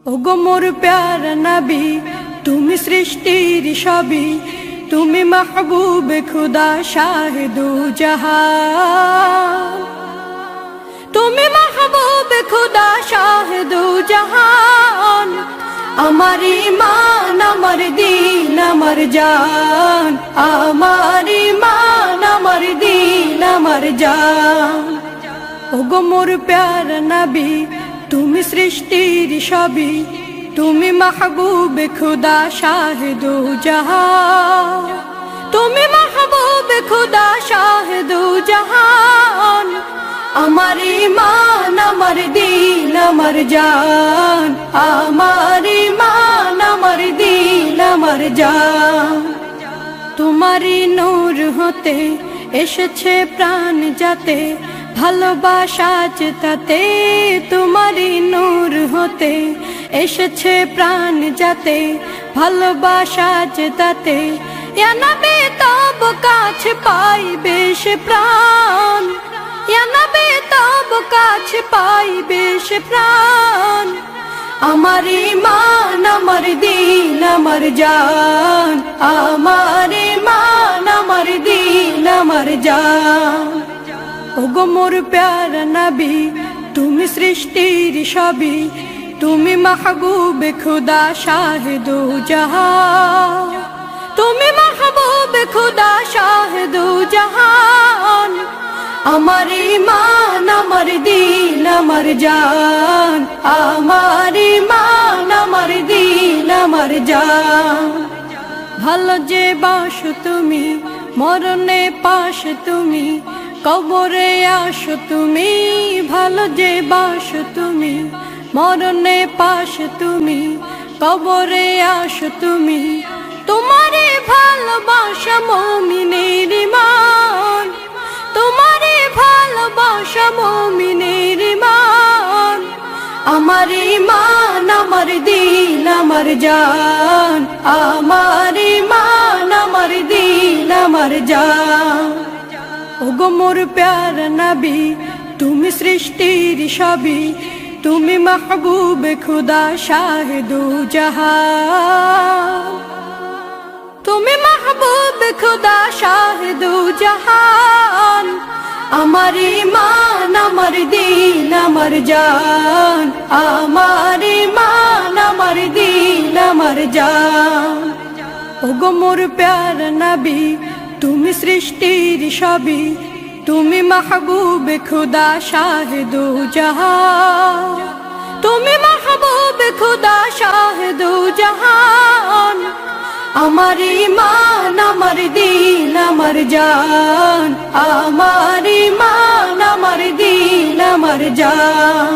ওগো মোর প্যারা নবী, তুমি সৃষ্টির সবই, তুমি মাহবুবে খুদা শাহিদু জাহান, তুমি মাহবুবে খুদা শাহিদু জাহান। আমার ঈমান, আমার দীন, আমার জান, আমার ঈমান, আমার দীন, আমার জান। ওগো মোর প্যারা নবী, তুমি সৃষ্টির সবই, তুমি মাহবুবে খুদা শাহিদু জাহান, তুমি মাহবুবে খুদা শাহিদু জাহান। আমার ঈমান, আমার দীন, আমার জান, আমার ঈমান, আমার দীন, আমার জান। তোমারই নূর হতে এসেছে প্রাণ যাতে, ভালোবাসা তাতে, তোমারই নূর হতে এসেছে প্রাণ যাতে, ভালোবাসা তাতে। ইয়া নবী তব কাছে পাইবে সে প্রাণ, ইয়া নবী তব কাছে পাইবে সে প্রাণ। আমার ঈমান, আমার দীন, আমার জান, আমার ঈমান, আমার দীন, আমার জান। ওগো মোর প্যারা নবী, তুমি সৃষ্টির সবই, তুমি মাহবুবে খুদা শাহিদু জাহান, তুমি মাহবুবে খুদা শাহিদু জাহান। আমার ঈমান, আমার দীন, আমার জান, আমার ঈমান, আমার দীন, আমার জান। ভালো যে বাসো তুমি, মরণে পাশে তুমি, কবরে আসো তুমি। ভালো যে বাসো তুমি, মরণে পাশে তুমি, কবরে আসো তুমি। তোমারে ভালোবাসা মুমিনের ঈমান, তোমারে ভালোবাসা মুমিনের ঈমান। আমার ঈমান, আমার দীন, আমার জান, আমার ঈমান, আমার দীন, আমার জান। ওগো মোর প্যারা নবী, তুমি সৃষ্টির সবই, তুমি মাহবুবে খুদা শাহিদু জাহান, তুমি মাহবুবে খুদা শাহিদু জাহান। আমার ঈমান, আমার দীন, আমার জান, আমার ঈমান, আমার দীন, আমার জান। ওগো মোর প্যারা নবী, তুমি সৃষ্টির সবই, তুমি মাহবুবে খুদা শাহিদু জাহান, তুমি মাহবুবে খুদা শাহিদু জাহান। আমার ঈমান, আমার দীন, আমার জান, আমার ঈমান, আমার দীন, আমার জান।